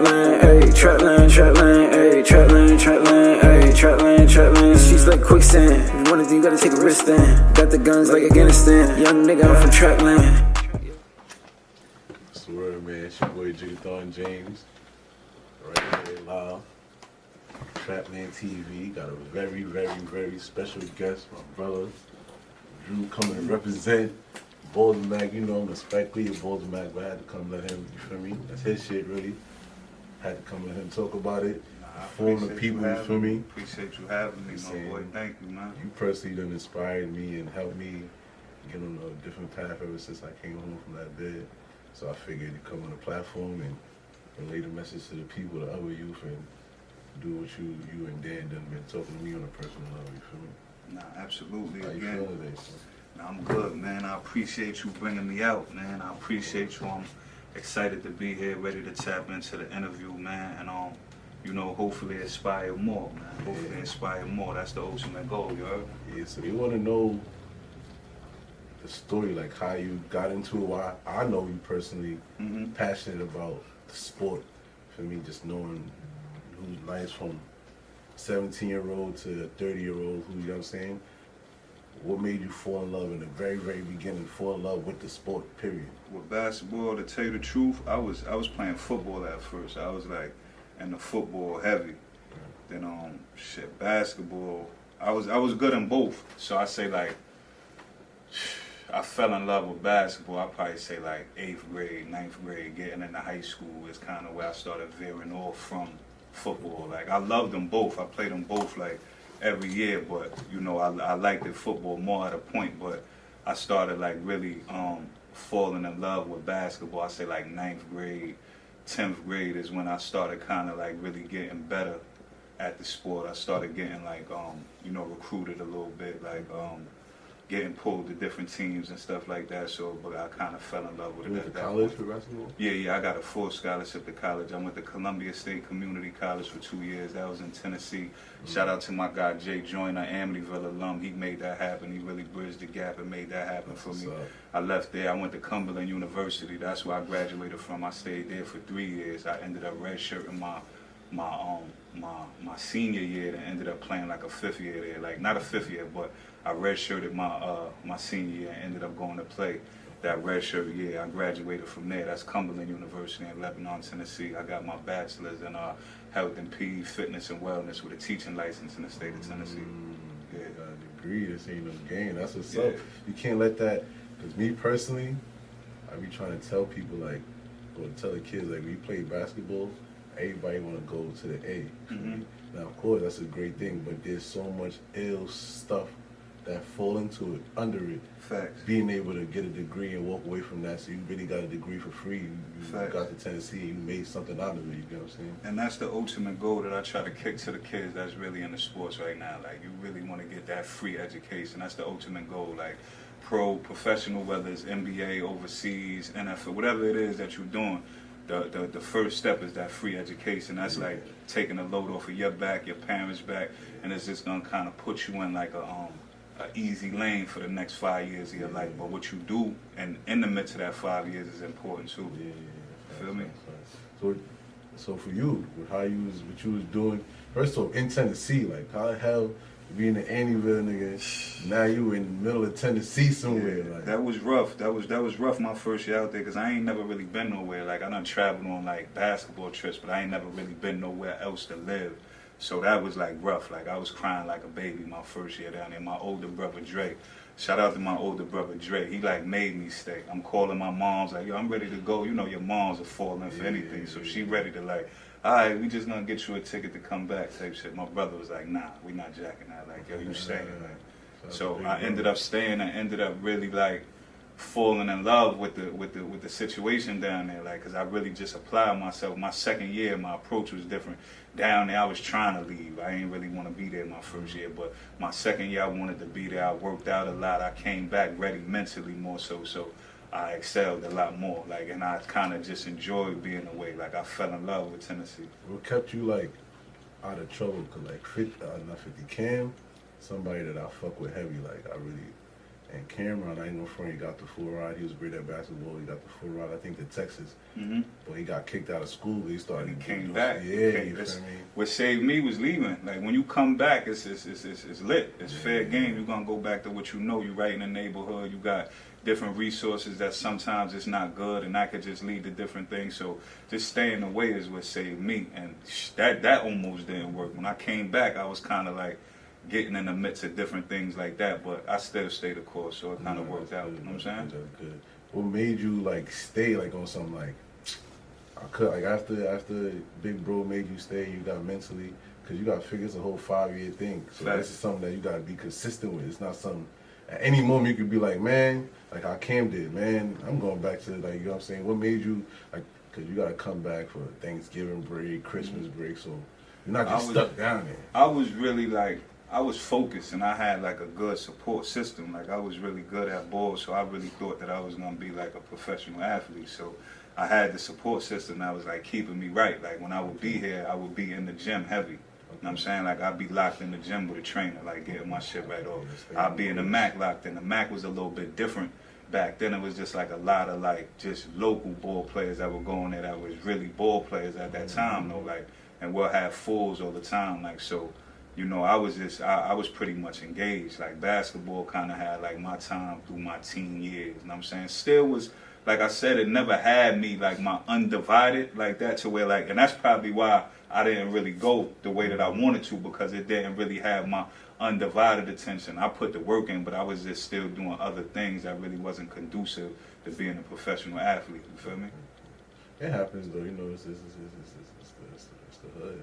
Trapland, ayy, Trapland, Trapland, ayy, Trapland, Trapland, ayy, Trapland, Trapland. She's like quicksand. If you wanna do, you gotta take a risk then. Got the guns like Afghanistan. Young nigga, I'm from Trapland. What's the word, man? It's your boy Juggathon James. Right here live. TRAPLANDTV. Got a very, very, very special guest, my brother Drew, coming to represent Bolden Mack. You know I'm respectfully of Bolden Mack, but I had to come let him, you feel me? That's his shit, really. Had to come let him talk about it. Inform the people, you feel me? Appreciate you having me, my boy. Thank you, man. You personally done inspired me and helped me get on a different path ever since I came home from that bed. So I figured to come on the platform and relay the message to the people, the other youth, and do what you and Dan done been talking to me on a personal level, you feel me? Nah, absolutely. How you feeling today, son? Nah, I'm good, man. I appreciate you bringing me out, man. I appreciate you. I'm excited to be here, ready to tap into the interview, man, and you know, hopefully inspire more, man. Hopefully inspire more. That's the ultimate goal, you heard? Yeah, so they want to know the story, like how you got into it. Why I know you personally passionate about the sport. For me, just knowing who's nice from 17-year-old to 30-year-old, who, you know what I'm saying? What made you fall in love in the very, very beginning, fall in love with the sport, period? With basketball, to tell you the truth, I was playing football at first. I was like in the football heavy. Then basketball. I was good in both. So I say like I fell in love with basketball. I probably say like 8th grade, 9th grade, getting into high school is kind of where I started veering off from football. Like I loved them both. I played them both like every year, but you know I liked the football more at a point. But I started like really falling in love with basketball. I say like 9th grade, 10th grade is when I started kind of like really getting better at the sport. I started getting like you know, recruited a little bit, like getting pulled to different teams and stuff like that. So, but I kind of fell in love with it. You went to college for basketball? Yeah, I got a full scholarship to college. I went to Columbia State Community College for 2 years. That was in Tennessee. Shout out to my guy Jay Joyner, Amityville alum. He made that happen. He really bridged the gap and made that happen for me. I left there. I went to Cumberland University. That's where I graduated from. I stayed there for 3 years. I ended up redshirting my senior year and ended up playing like a 5th year there. Like not a 5th year, but I redshirted my senior year and ended up going to play that redshirt year. I graduated from there. That's Cumberland University in Lebanon, Tennessee. I got my bachelor's in health and PE, fitness and wellness with a teaching license in the state of Tennessee. Yeah, got a degree. This ain't no game. That's what's up. You can't let that. Because me personally, I be trying to tell people like, or tell the kids like, when you play basketball, everybody want to go to the A. Now, of course, that's a great thing, but there's so much ill stuff that fall into it, under it. Facts. Being able to get a degree and walk away from that, so you really got a degree for free. You got to Tennessee, you made something out of it, you know what I'm saying? And that's the ultimate goal that I try to kick to the kids that's really in the sports right now. Like, you really want to get that free education. That's the ultimate goal. Like, pro, professional, whether it's NBA, overseas, NFL, whatever it is that you're doing, the first step is that free education. That's like taking the load off of your back, your parents' back, and it's just gonna kind of put you in like a easy lane for the next 5 years of your life. But what you do and in the midst of that 5 years is important too. Feel me? So for you, with what you was doing, first of all, in Tennessee, like how the hell being in Amityville, nigga, now you in the middle of Tennessee somewhere. Yeah, like that was rough. That was rough my first year out there, because I ain't never really been nowhere. Like I done traveled on like basketball trips, but I ain't never really been nowhere else to live. So that was like rough. Like I was crying like a baby my first year down there. My older brother Dre, shout out to my older brother Dre. He like made me stay. I'm calling my mom's like, yo, I'm ready to go. You know your moms are falling for anything, so she ready to like, all right, we just gonna get you a ticket to come back type shit. My brother was like, nah, we not jacking that. Like, yo, you staying. Like, so I ended up staying. I ended up really like falling in love with the situation down there. Like, cause I really just applied myself. My second year, my approach was different. Down there, I was trying to leave. I didn't really want to be there my first year, but my second year, I wanted to be there. I worked out a lot. I came back ready mentally more so. So I excelled a lot more. Like, and I kind of just enjoyed being away. Like, I fell in love with Tennessee. what kept you like out of trouble? Cause like not 50 Cam, somebody that I fuck with heavy. Like I really, And Cameron, I ain't no friend, he got the full ride. He was great at basketball. He got the full ride, I think, to Texas. But he got kicked out of school. But he started. He came back. Yeah, you feel me? What saved me was leaving. Like when you come back, it's lit. It's fair game. You're gonna go back to what you know. You right in the neighborhood. You got different resources that sometimes it's not good, and that could just lead to different things. So just staying away is what saved me, and that almost didn't work. When I came back, I was kind of like getting in the midst of different things like that, but I still stayed the course, so it kind of worked out. You know what I'm saying? That's good. What made you like stay like on something like I could like after Big Bro made you stay, you got mentally, because you got to figure it's a whole 5-year thing. So this is something that you got to be consistent with. It's not something at any moment you could be like, man, like how Cam did, man, I'm going back to, like, you know what I'm saying? What made you, like, because you got to come back for Thanksgiving break, Christmas break, so you're not just stuck down there. I was really like, I was focused, and I had like a good support system. Like I was really good at ball, so I really thought that I was gonna be like a professional athlete. So I had the support system that was like keeping me right. Like when I would be here, I would be in the gym heavy. You know what I'm saying? Like I'd be locked in the gym with a trainer, like getting my shit right off. I'd be in the Mac locked in. The Mac was a little bit different back then. It was just like a lot of like just local ball players that were going there that was really ball players at that time though. Like, and we'll have fools all the time. Like so. You know, I was pretty much engaged. Like basketball kind of had like my time through my teen years. You know what I'm saying? Still was, like I said, it never had me like my undivided like that to where like, and that's probably why I didn't really go the way that I wanted to, because it didn't really have my undivided attention. I put the work in, but I was just still doing other things that really wasn't conducive to being a professional athlete. You feel me? It happens though, you know, it's the hood.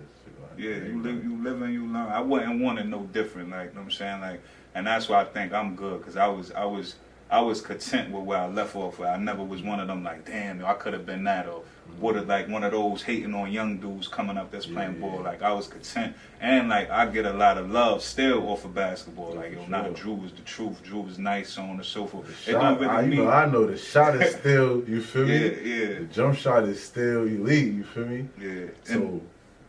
Yeah, you live and you learn. I wouldn't want it no different, like, you know what I'm saying? Like, and that's why I think I'm good, because I was content with where I left off with. I never was one of them like, damn, I could have been that, or would have like one of those hating on young dudes coming up that's playing ball. Like I was content, and like I get a lot of love still off of basketball. Like yo, nah, Drew is the truth. Drew is nice, so on and so forth. It don't really I know the shot is still, you feel me? Yeah. The jump shot is still elite, you feel me? Yeah. So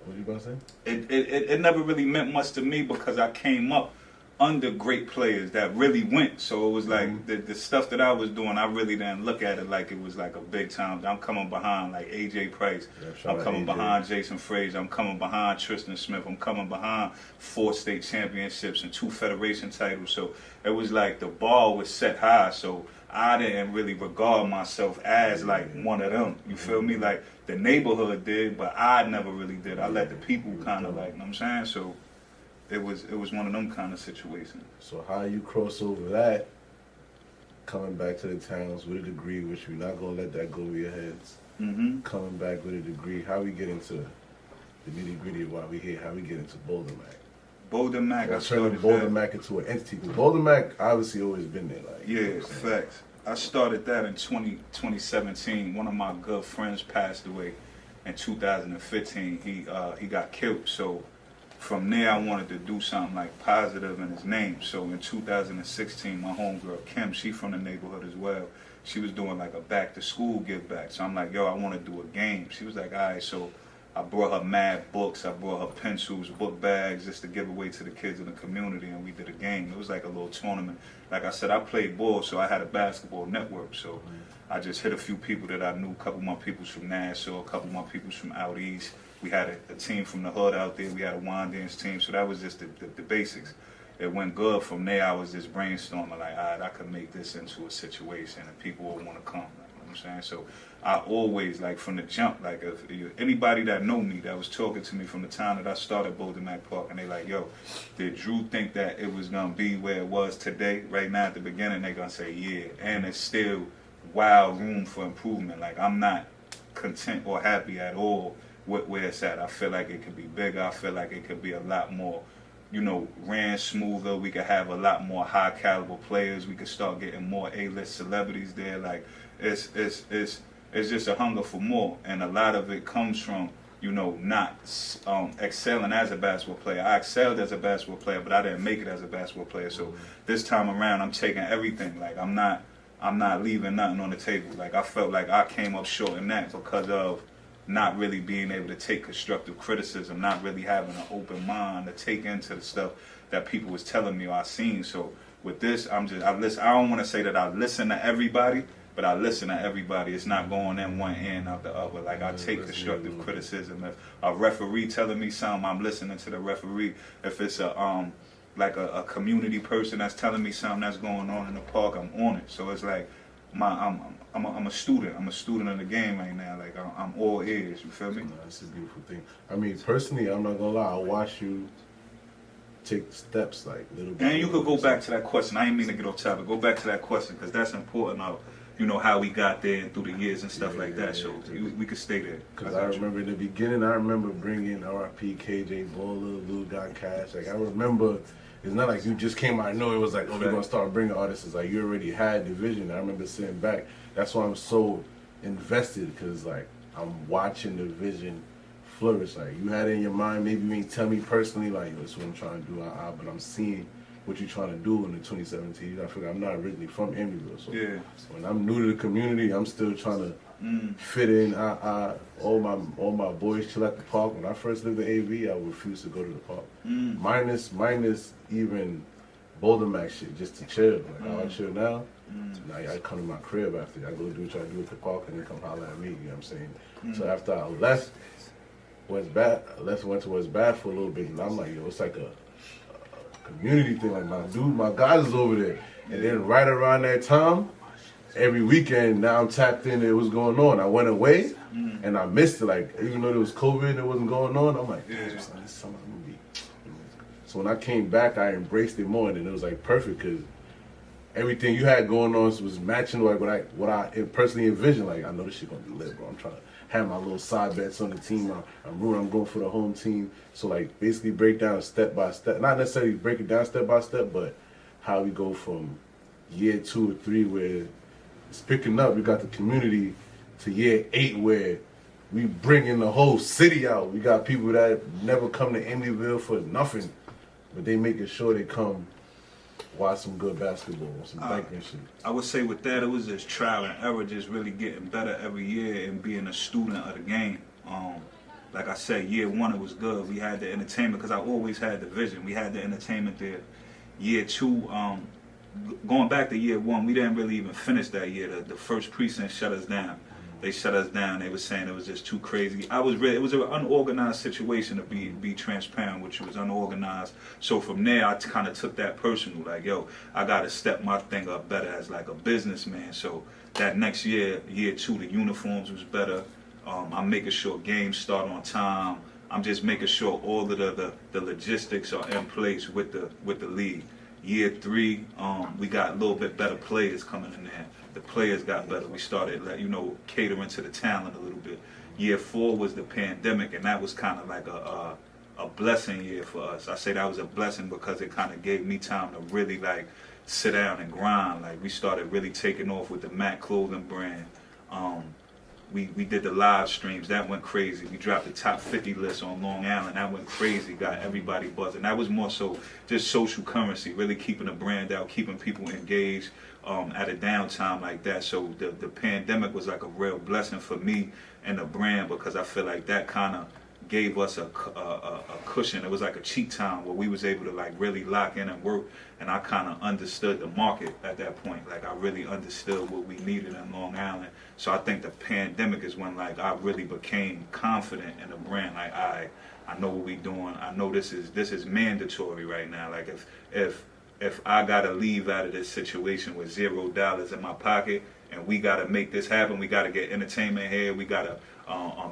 what you gonna say? It never really meant much to me because I came up under great players that really went. So it was like the stuff that I was doing, I really didn't look at it like it was like a big time. I'm coming behind like AJ Price. I'm coming behind Jason Frazier. I'm coming behind Tristan Smith. I'm coming behind 4 state championships and 2 federation titles. So it was like the bar was set high. So I didn't really regard myself as like one of them. You feel me? Like the neighborhood did, but I never really did. I let the people kind of like, you know what I'm saying? So it was one of them kind of situations. So how you cross over that, coming back to the towns with a degree, which we're not gonna let that go over your heads. Coming back with a degree, how we get into the nitty gritty of why we here? How we get into Bolden Mack? Bolden Mack, I started Bolden Mack into an entity. Bolden Mack obviously always been there. Like, yeah, you know facts. I started that in 2017. One of my good friends passed away in 2015. He got killed. So from there, I wanted to do something like positive in his name. So in 2016, my homegirl Kim, she from the neighborhood as well. She was doing like a back to school give back. So I'm like, yo, I want to do a game. She was like, all right. So I brought her mad books. I brought her pencils, book bags, just to give away to the kids in the community, and we did a game. It was like a little tournament. Like I said, I played ball, so I had a basketball network. So I just hit a few people that I knew. A couple of my people's from Nassau, a couple of my people's from out east. We had a team from the hood out there. We had a wine dance team. So that was just the basics. It went good. From there, I was just brainstorming, like, all right, I could make this into a situation, and people would want to come. Like, you know what I'm saying? So I always, like, from the jump, like, if anybody that know me, that was talking to me from the time that I started Bolden Mack Park, and they like, yo, did Drew think that it was going to be where it was today? Right now at the beginning, they going to say, yeah. And it's still wild room for improvement. Like, I'm not content or happy at all with where it's at. I feel like it could be bigger. I feel like it could be a lot more, you know, ran smoother. We could have a lot more high caliber players. We could start getting more A-list celebrities there. Like, it's just a hunger for more, and a lot of it comes from, you know, not excelling as a basketball player. I excelled as a basketball player, but I didn't make it as a basketball player. So this time around, I'm taking everything. Like, I'm not leaving nothing on the table. Like, I felt like I came up short in that because of not really being able to take constructive criticism, not really having an open mind to take into the stuff that people was telling me or I seen. So With this, I listen. I don't want to say that I listen to everybody, but I listen to everybody. It's not going in one ear and out the other. Like, I take constructive criticism. If a referee telling me something, I'm listening to the referee. If it's a like a community person that's telling me something that's going on in the park, I'm on it. So it's like I'm a student. I'm a student of the game right now. Like, I'm all ears. You feel me? No, that's a beautiful thing. I mean, personally, I'm not gonna lie. I watch you take steps like little. And you could go back to that question. I didn't mean to get off topic. Go back to that question because that's important. Of, you know, how we got there and through the years and stuff like that. So we could stay there. Because I remember in the beginning, I remember bringing RIP, KJ Bowler, Lou Don Cash. Like, I remember, it's not like you just came out. No, it was like, oh, we're gonna start bringing artists. It's like you already had the vision. I remember sitting back. That's why I'm so invested, because like I'm watching the vision flourish. Like, you had it in your mind. Maybe you ain't tell me personally, like, this is what I'm trying to do. But I'm seeing what you're trying to do in the 2017. I figure I'm not originally from Amityville, so when I'm new to the community, I'm still trying to fit in. All my boys chill at the park. When I first lived in AV, I refused to go to the park. Minus even Bolden Mack shit, just to chill. Like, how I chill now. Now I come to my crib after I go do what I do at the park, and then come holler at me. You know what I'm saying? So after I left West Bath, went to West Bath for a little bit, and I'm like, yo, it's like a community thing. Like, my guys is over there. And then right around that time, every weekend, now I'm tapped into what's going on. I went away and I missed it. Like, even though there was COVID and it wasn't going on, I'm like, this is something I'm gonna be. So when I came back, I embraced it more, and it was like perfect, because everything you had going on was matching like what I personally envisioned. Like, I know this shit gonna be lit, bro. I'm trying to have my little side bets on the team. I'm going for the home team. So like, basically break down step by step. Not necessarily break it down step by step, but how we go from year 2 or 3 where it's picking up. We got the community to year 8 where we bringing the whole city out. We got people that never come to Amityville for nothing, but they making sure they come watch some good basketball, some banking shit. I would say with that, it was just trial and error, just really getting better every year and being a student of the game. Like I said, year 1 it was good. We had the entertainment, because I always had the vision. We had the entertainment there. Year 2, going back to year 1, we didn't really even finish that year. The first precinct shut us down. They shut us down. They were saying it was just too crazy. It was an unorganized situation, to be transparent with you. It was unorganized. So from there, I kind of took that personal. Like, yo, I got to step my thing up better as like a businessman. So that next year, year 2, the uniforms was better. I'm making sure games start on time. I'm just making sure all of the logistics are in place with the league. Year 3, we got a little bit better players coming in there. The players got better. We started, catering to the talent a little bit. Year 4 was the pandemic, and that was kind of like a blessing year for us. I say that was a blessing because it kind of gave me time to really like sit down and grind. Like, we started really taking off with the Mack clothing brand. We did the live streams. That went crazy. We dropped the top 50 list on Long Island. That went crazy. Got everybody buzzing. That was more so just social currency, really keeping the brand out, keeping people engaged at a downtime like that. So the pandemic was like a real blessing for me and the brand, because I feel like that kind of gave us a cushion. It was like a cheat time where we was able to like really lock in and work, and I kind of understood the market at that point. Like, I really understood what we needed in Long Island. So I think the pandemic is when like I really became confident in the brand. Like, I know what we doing. I know this is mandatory right now. Like, if I gotta leave out of this situation with $0 in my pocket, and we gotta make this happen, we gotta get entertainment here, we gotta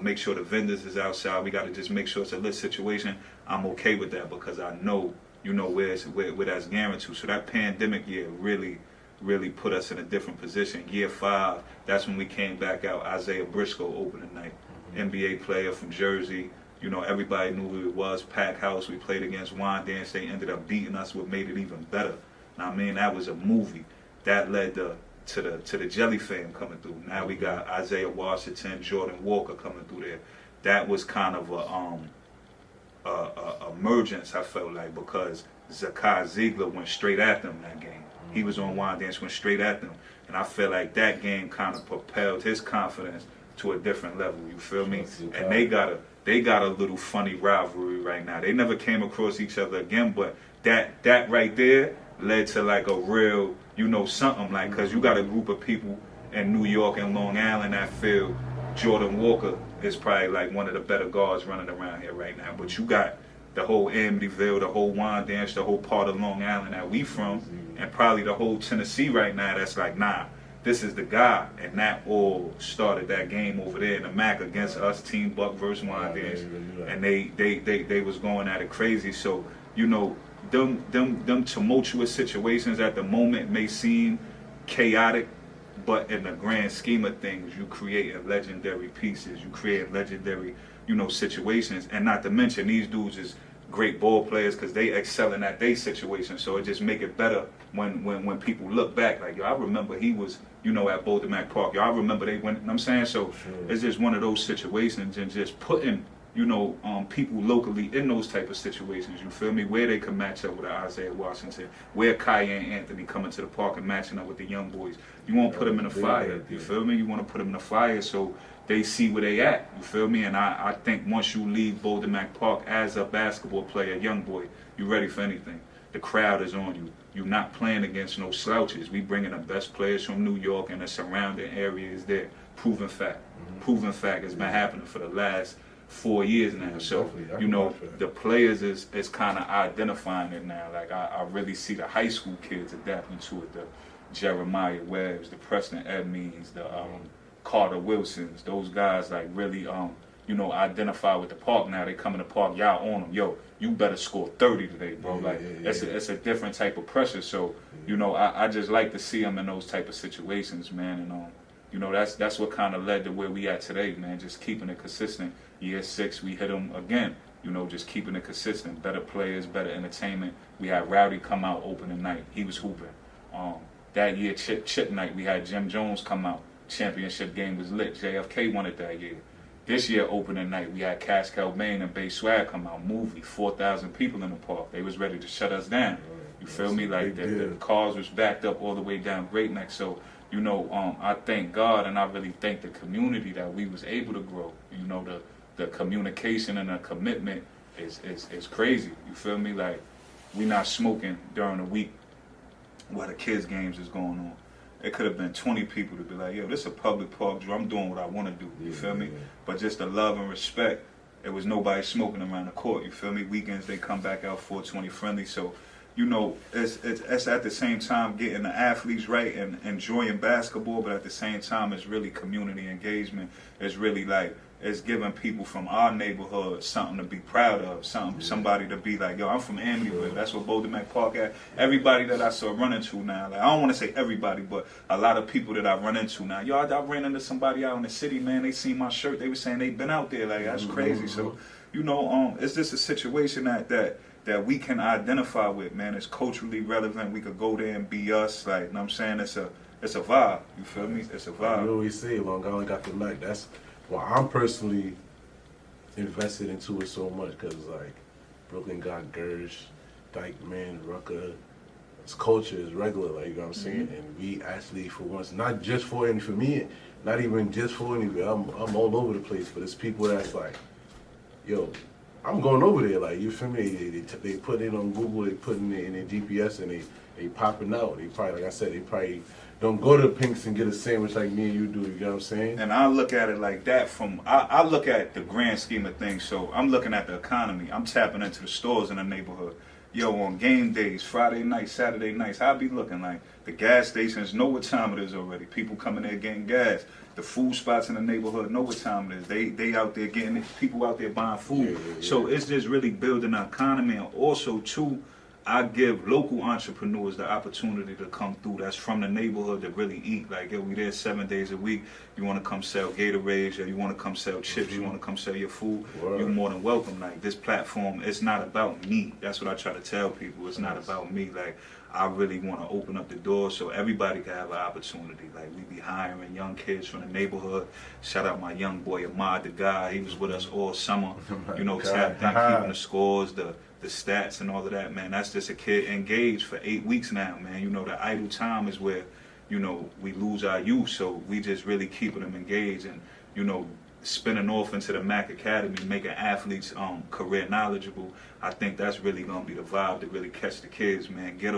make sure the vendors is outside, we gotta just make sure it's a lit situation, I'm okay with that, because I know, where that's guaranteed. So that pandemic year really put us in a different position. Year 5, that's when we came back out. Isaiah Briscoe opening night, NBA player from Jersey. Everybody knew who it was. Pack house. We played against Wine Dance. They ended up beating us, what made it even better. Now, I mean, that was a movie. That led to the Jelly fam coming through. Now we got Isaiah Washington, Jordan Walker coming through there. That was kind of a emergence, I felt like, because Zakai Ziegler went straight at them that game. He was on Wine Dance, went straight at them. And I feel like that game kind of propelled his confidence to a different level. You feel me? And they got a little funny rivalry right now. They never came across each other again, but that right there, led to like a real, you know, something like, cause you got a group of people in New York and Long Island that feel Jordan Walker is probably like one of the better guards running around here right now. But you got the whole Amityville, the whole Wyandanch, the whole part of Long Island that we from, and probably the whole Tennessee right now that's like, nah, this is the guy. And that all started that game over there in the Mac against us, Team Buck versus Wyandanch. And they was going at it crazy. So, you know, them tumultuous situations at the moment may seem chaotic, but in the grand scheme of things, you create legendary pieces, you create legendary, you know, situations. And not to mention, these dudes is great ball players because they excelling at their situation. So it just make it better when people look back, like, yo, I remember he was, you know, at Bolden Mack Park. Yo, I remember they went, you know what I'm saying? So it's just one of those situations, and just putting, you know, people locally in those type of situations, you feel me, where they can match up with Isaiah Washington, where Kanye and Anthony coming to the park and matching up with the young boys. You won't put them in the fire, you feel me? You want to put them in the fire so they see where they at, you feel me? And I think once you leave Bolden Mack Park as a basketball player, young boy, you ready for anything. The crowd is on you. You're not playing against no slouches. We bringing the best players from New York and the surrounding areas there. Proven fact. Proven fact. It's been happening for the last 4 years now. So, you know, the players is kind of identifying it now. Like, I really see the high school kids adapting to it. The Jeremiah Webbs, the Preston Edmeans, the Carter Wilsons, those guys like really, you know, identify with the park now. They come in the park, y'all on them. Yo, you better score 30 today, bro. It's a different type of pressure. So, you know, I just like to see them in those type of situations, man. And you know, that's what kind of led to where we at today, man. Just keeping it consistent. Year 6, we hit them again. You know, just keeping it consistent. Better players, better entertainment. We had Rowdy come out opening night. He was hooping. That year, Chip night, we had Jim Jones come out. Championship game was lit. JFK won it that year. This year, opening night, we had Cash Calmaine and Bay Swag come out. Movie, 4,000 people in the park. They was ready to shut us down. You feel me? Like the cars was backed up all the way down Great Neck. So, you know, I thank God, and I really thank the community that we was able to grow. You know, the communication and the commitment is crazy. You feel me? Like, we not smoking during the week while the kids' games is going on. It could have been 20 people to be like, yo, this is a public park, Drew. I'm doing what I want to do. You feel me? But just the love and respect, there was nobody smoking around the court. You feel me? Weekends, they come back out 420 friendly. So, you know, it's at the same time getting the athletes right and enjoying basketball, but at the same time, it's really community engagement. It's really like, it's giving people from our neighborhood something to be proud of, somebody to be like, yo, I'm from Amityville. That's what Bolden Mack Park at. Everybody that I saw run into now, like, I don't want to say everybody, but a lot of people that I run into now. Yo, I ran into somebody out in the city, man. They seen my shirt. They were saying they been out there. Like, that's crazy. So, you know, it's just a situation that we can identify with, man. It's culturally relevant. We could go there and be us. Like, you know what I'm saying? It's a vibe. You feel me? It's a vibe. You always say Long Island got the Mac. That's why I'm personally invested into it so much, because like Brooklyn got Gersh, Dykeman, Rucker. Its culture is regular, like, you know what I'm saying? And we actually, for once, not just for any, for me, not even just for any, I'm all over the place, but it's people that's like, yo, I'm going over there, like, you feel me? They put it on Google, they put it in their GPS, and they popping out. They probably, like I said, they probably don't go to Pink's and get a sandwich like me and you do, you know what I'm saying? And I look at it like that I look at the grand scheme of things. So I'm looking at the economy. I'm tapping into the stores in the neighborhood. Yo, on game days, Friday nights, Saturday nights, I be looking like the gas stations know what time it is already. People coming there getting gas. The food spots in the neighborhood know what time it is. They out there getting it. People out there buying food. So it's just really building the economy. And also, too, I give local entrepreneurs the opportunity to come through that's from the neighborhood to really eat. Like, yo, we there 7 days a week. You want to come sell Gatorades, or you want to come sell chips, you want to come sell your food, you're more than welcome. Like, this platform, it's not about me. That's what I try to tell people. It's not about me. Like, I really want to open up the door so everybody can have an opportunity. Like, we be hiring young kids from the neighborhood. Shout out my young boy, Ahmad, the guy. He was with us all summer. You know, tapped in, keeping the scores, the stats and all of that, man. That's just a kid engaged for 8 weeks now, man. You know, the idle time is where, you know, we lose our youth. So we just really keeping them engaged and, you know, spinning off into the Mac Academy, making athletes career knowledgeable. I think that's really going to be the vibe to really catch the kids, man. Get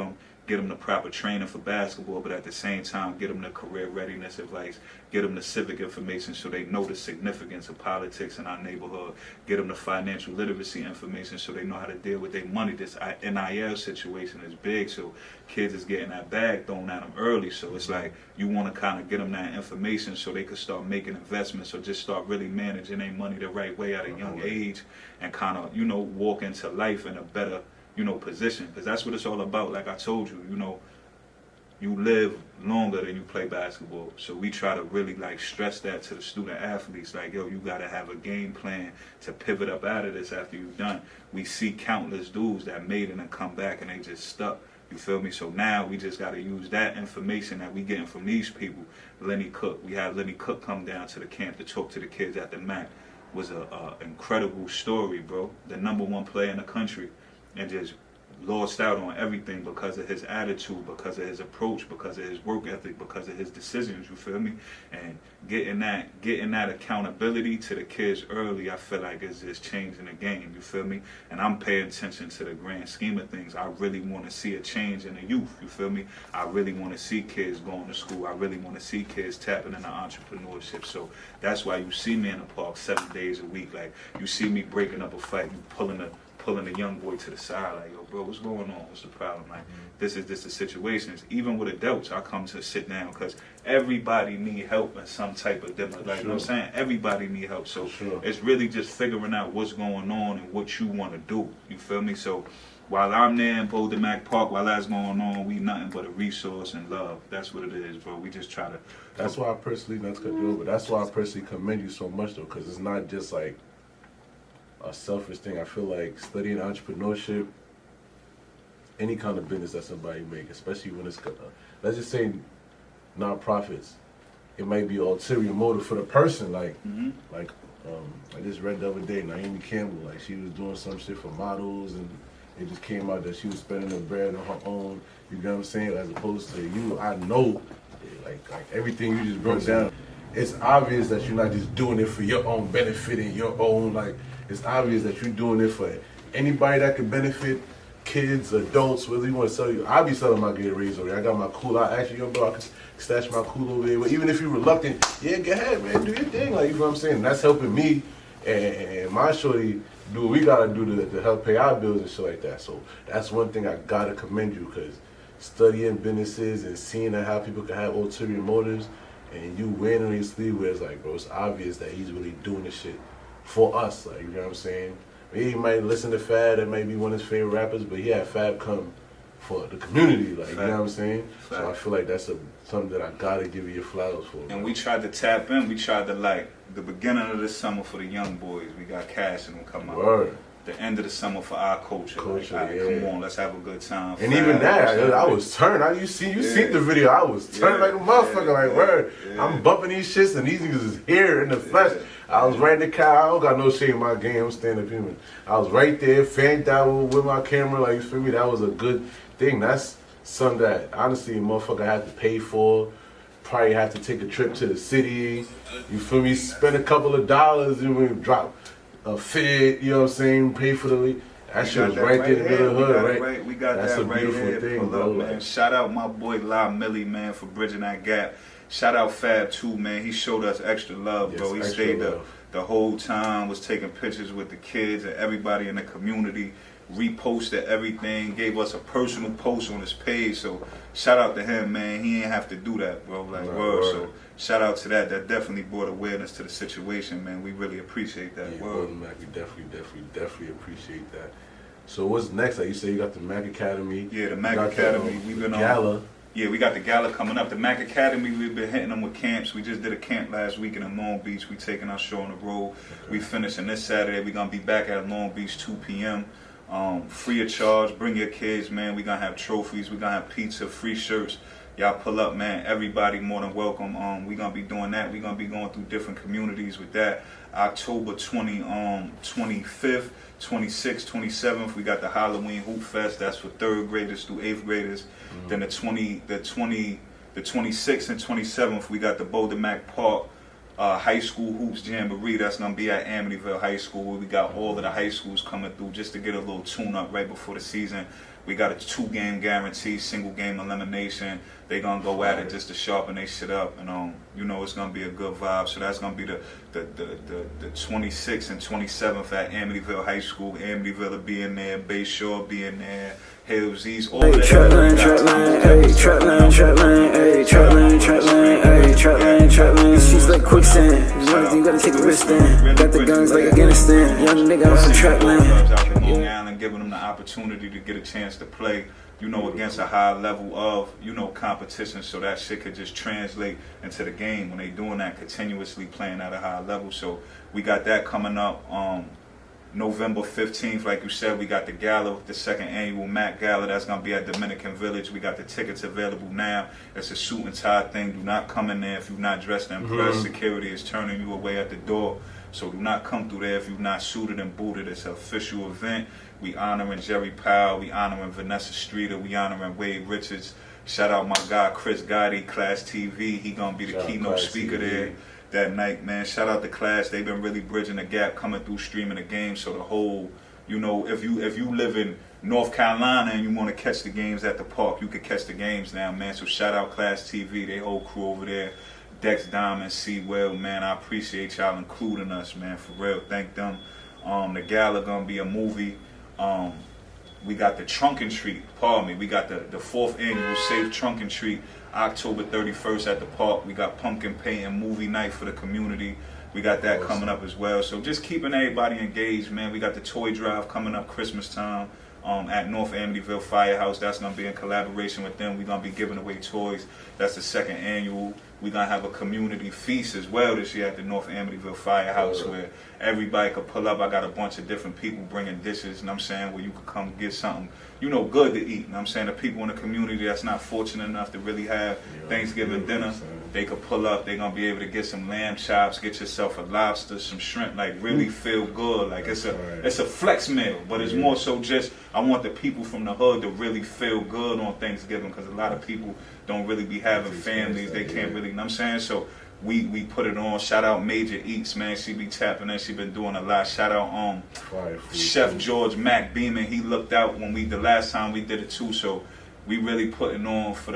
get them the proper training for basketball, but at the same time get them the career readiness advice, get them the civic information so they know the significance of politics in our neighborhood, get them the financial literacy information so they know how to deal with their money. This NIL situation is big, so kids is getting that bag thrown at them early, so it's like you want to kind of get them that information so they could start making investments or just start really managing their money the right way at a young age and kind of, you know, walk into life in a better, you know, position, because that's what it's all about. Like I told you, you know, you live longer than you play basketball, so we try to really like stress that to the student athletes, like, yo, you got to have a game plan to pivot up out of this after you've done. We see countless dudes that made it and come back and they just stuck, you feel me? So now we just got to use that information that we getting from these people. Lenny Cook, we had Lenny Cook come down to the camp to talk to the kids at the Mack. Was a incredible story, bro. The #1 player in the country, and just lost out on everything because of his attitude, because of his approach, because of his work ethic, because of his decisions, you feel me? And getting that accountability to the kids early, I feel like is just changing the game, you feel me? And I'm paying attention to the grand scheme of things. I really want to see a change in the youth, you feel me? I really want to see kids going to school. I really want to see kids tapping into entrepreneurship. So that's why you see me in the park 7 days a week. Like, you see me breaking up a fight, you pulling the young boy to the side, like, yo, bro, what's going on? What's the problem? Like, this is the situations. Even with adults, I come to sit down because everybody need help in some type of demo. Like, you know what I'm saying? Everybody need help. So it's really just figuring out what's going on and what you want to do. You feel me? So while I'm there in Bolden Mack Park, while that's going on, we nothing but a resource and love. That's what it is, bro. We just try to. That's why I personally, not to cut you over, that's why I personally commend you so much, though, because it's not just like a selfish thing. I feel like studying entrepreneurship, any kind of business that somebody make, especially when it's, let's just say non-profits, it might be an ulterior motive for the person. Like, like I just read the other day, Naomi Campbell, like she was doing some shit for models, and it just came out that she was spending her bread on her own. You know what I'm saying? As opposed to you, I know, like everything you just broke down. It's obvious that you're not just doing it for your own benefit and your own, like, it's obvious that you're doing it for anybody that could benefit, kids, adults, whether you want to sell you. I be selling my Gatorades over there. I got my cool. I actually, yo, bro, I can stash my cool over there. But even if you're reluctant, yeah, go ahead, man, do your thing. Like, you know what I'm saying? That's helping me and my shorty do what we got to do to help pay our bills and shit like that. So that's one thing I got to commend you, because studying businesses and seeing how people can have ulterior motives, and you wearing on your sleeve where it's like, bro, it's obvious that he's really doing this shit for us, like, you know what I'm saying? He might listen to Fab, that might be one of his favorite rappers, but he had Fab come for the community, like, you know what I'm saying? So I feel like that's something that I gotta give you your flowers for. And we tried to tap in, we tried to, like, the beginning of the summer for the young boys, we got Cash and them come out. Word. The end of the summer for our culture. Like, right, yeah. Come on, let's have a good time. And even that, I was turned. You seen the video, I was turned like a motherfucker, like, word. I'm bumping these shits and these niggas is here in the flesh. I was right in the car. I don't got no shame in my game. I'm stand-up human. I was right there, fanned out with my camera. Like, you feel me? That was a good thing. That's something that, honestly, a motherfucker had to pay for. Probably have to take a trip to the city. You feel me? Spend a couple of dollars and we drop a fit, you know what I'm saying? Pay for the that shit was right there in the middle of the hood, right? We got That's that a beautiful right thing, here. bro. Up, man. Shout out my boy La Millie, man, for bridging that gap. Shout out Fab too, man. He showed us extra love, bro. He stayed the whole time, was taking pictures with the kids and everybody in the community, reposted everything, gave us a personal post on his page. So shout out to him, man. He ain't have to do that, bro. Like, word. So shout out to that. That definitely brought awareness to the situation, man. We really appreciate that. Yeah, word. Bolden Mack, we definitely appreciate that. So what's next? Like you say, you got the Mack Academy. Yeah, the Mack Academy. We've been on Gala. Yeah, we got the gala coming up. The Mack Academy, we've been hitting them with camps. We just did a camp last week in Long Beach. We taking our show on the road. Okay. We finishing this Saturday. We're going to be back at Long Beach 2 p.m. Free of charge. Bring your kids, man. We're going to have trophies. We're going to have pizza, free shirts. Y'all pull up, man. Everybody more than welcome. We're going to be doing that. We're going to be going through different communities with that. October 25th, 26th, 27th, we got the Halloween Hoop Fest. That's for 3rd graders through 8th graders. Then the 26th and 27th, we got the Bolden Mack Park high school hoops jamboree that's gonna be at Amityville High School, where we got all of the high schools coming through just to get a little tune up right before the season. We got a 2-game guarantee, single game elimination. They gonna go at it just to sharpen they shit up, and you know it's gonna be a good vibe. So that's gonna be the 26th and 27th at Amityville High School. Amityville will be in there, Bayshore be in there, Hills East, all Hey, that. Trapland, hey, Trapland, hey, Trapland. She's like quicksand. You gotta take a risk then. Got the guns like Afghanistan. Young nigga, I'm from Trapland. Long Island, giving them the opportunity to get a chance to play, you know, against a high level of, you know, competition, so that shit could just translate into the game when they doing that, continuously playing at a high level. So we got that coming up. November 15th, like you said, we got the gala, the 2nd annual Mack Gala. That's going to be at Dominican Village. We got the tickets available now. It's a suit and tie thing. Do not come in there if you're not dressed and impressed. Security is turning you away at the door. So do not come through there if you're not suited and booted. It's an official event. We honoring Jerry Powell. We honoring Vanessa Streeter. We honoring Wade Richards. Shout out my guy Chris Gotti, Class TV. He going to be the keynote speaker there that night, man. Shout out to Class. They've been really bridging the gap, coming through, streaming the game. So the whole, you know, if you live in North Carolina and you want to catch the games at the park, you could catch the games now, man. So shout out Class TV, they whole crew over there. Dex Diamond, C. Will, man. I appreciate y'all including us, man. For real, thank them. The gala gonna be a movie. We got the Trunk and Treat. Pardon me. We got the 4th annual Safe Trunk and Treat. October 31st at the park. We got pumpkin painting movie night for the community. We got that coming up as well. So just keeping everybody engaged, man. We got the toy drive coming up Christmas time at North Amityville Firehouse. That's going to be in collaboration with them. We're going to be giving away toys. That's the 2nd annual. We're going to have a community feast as well this year at the North Amityville Firehouse where everybody could pull up. I got a bunch of different people bringing dishes, and I'm saying, where you could come get something, you know, good to eat. And I'm saying the people in the community that's not fortunate enough to really have Thanksgiving dinner, they could pull up. They're going to be able to get some lamb chops, get yourself a lobster, some shrimp, like really feel good. Like it's a flex meal, but it's more so just, I want the people from the hood to really feel good on Thanksgiving, because a lot of people don't really be having families. They can't really, you know what I'm saying? So we put it on. Shout out Major Eats, man. She be tapping in. She been doing a lot. Shout out Chef George Mack Beeman. He looked out when the last time we did it too. So we really putting on for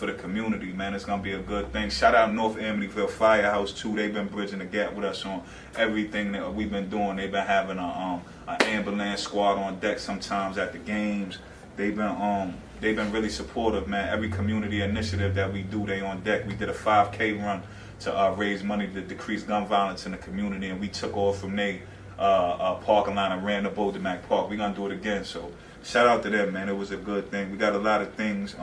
the community, man. It's gonna be a good thing. Shout out North Amityville Firehouse too. They've been bridging the gap with us on everything that we've been doing. They've been having an ambulance squad on deck sometimes at the games. They've been really supportive, man. Every community initiative that we do, they on deck. We did a 5K run to raise money to decrease gun violence in the community, and we took off from there parking lot and ran to Bolden Mack Park. We're gonna do it again. So shout out to them, man. It was a good thing. We got a lot of things,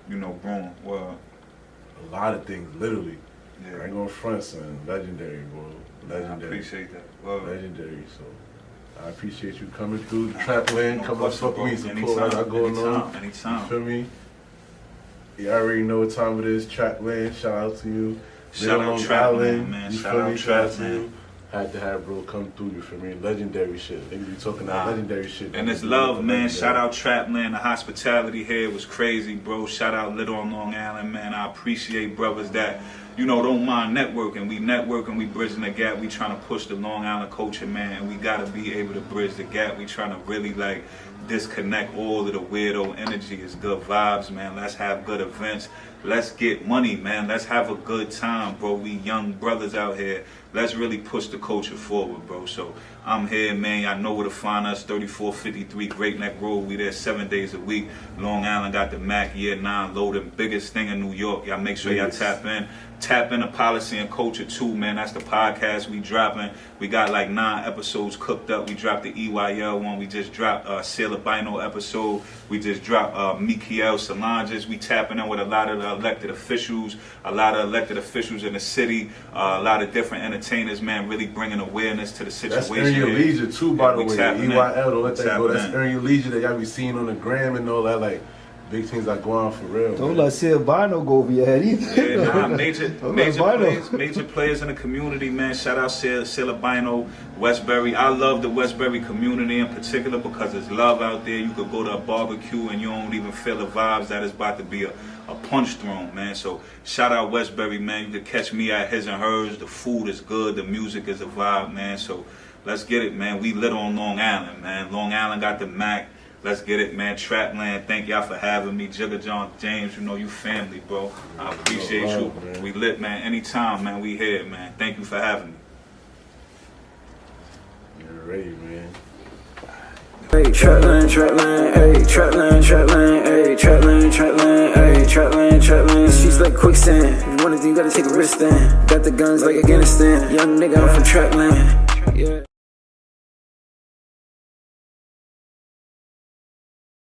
you know, brewing. Well, a lot of things, literally. Yeah. I ain't gonna front, son. Legendary, bro. Legendary. I appreciate that. Well, legendary. So I appreciate you coming through the Trapland, coming up, fuck me, support anytime, what I got going on. Anytime. You feel me? You already know what time it is. Trapland, shout out to you. Shout out Trapland, man. Shout out Trapland. Had to have bro come through, you feel me? Legendary shit. Niggas be talking that legendary shit. And it's love, man. Shout out Trapland. The hospitality here was crazy, bro. Shout out Little on Long Island, man. I appreciate brothers that, you know, don't mind networking. We networking, we bridging the gap. We trying to push the Long Island culture, man. And we got to be able to bridge the gap. We trying to really, like, disconnect all of the weirdo energy. It's good vibes, man. Let's have good events. Let's get money, man. Let's have a good time, bro. We young brothers out here. Let's really push the culture forward, bro. So I'm here, man. Y'all know where to find us. 3453 Great Neck Road. We there 7 days a week. Long Island got the Mac Year 9 loading. Biggest thing in New York. Y'all make sure y'all tap in. Tap into Policy and Culture too, man. That's the podcast we dropping. We got like 9 episodes cooked up. We dropped the EYL one. We just dropped Sailor Bino episode. We just dropped Mikiel Solanges. We tapping in with a lot of the elected officials. A lot of elected officials in the city. A lot of different entertainers, man, really bringing awareness to the situation. That's Earn Your Leisure too, by the way. EYL, don't let that go. That's in. Earn Your Leisure that y'all be seeing on the gram and all that. Like, big things are going on for real. Don't man. let see albino go over your head either. Yeah, nah, Albino. major players in the community, man. Shout out Sil Albino, Westbury. I love the Westbury community in particular because there's love out there. You could go to a barbecue and you don't even feel the vibes that is about to be a punch thrown, man. So shout out Westbury, man. You could catch me at His and Hers. The food is good. The music is a vibe, man. So let's get it, man. We lit on Long Island, man. Long Island got the Mac. Let's get it, man. Trapland, thank y'all for having me. Juggathon, James, you know you family, bro. I appreciate you. Man. We lit, man. Anytime, man. We here, man. Thank you for having me. You're ready, man. Hey, Trapland, Trapland, hey, Trapland, Trapland, hey, Trapland, Trapland, hey, Trapland, Trapland. She's like quicksand. If you want it, you gotta take a risk then. Got the guns like Afghanistan. Young nigga, I'm from Trapland.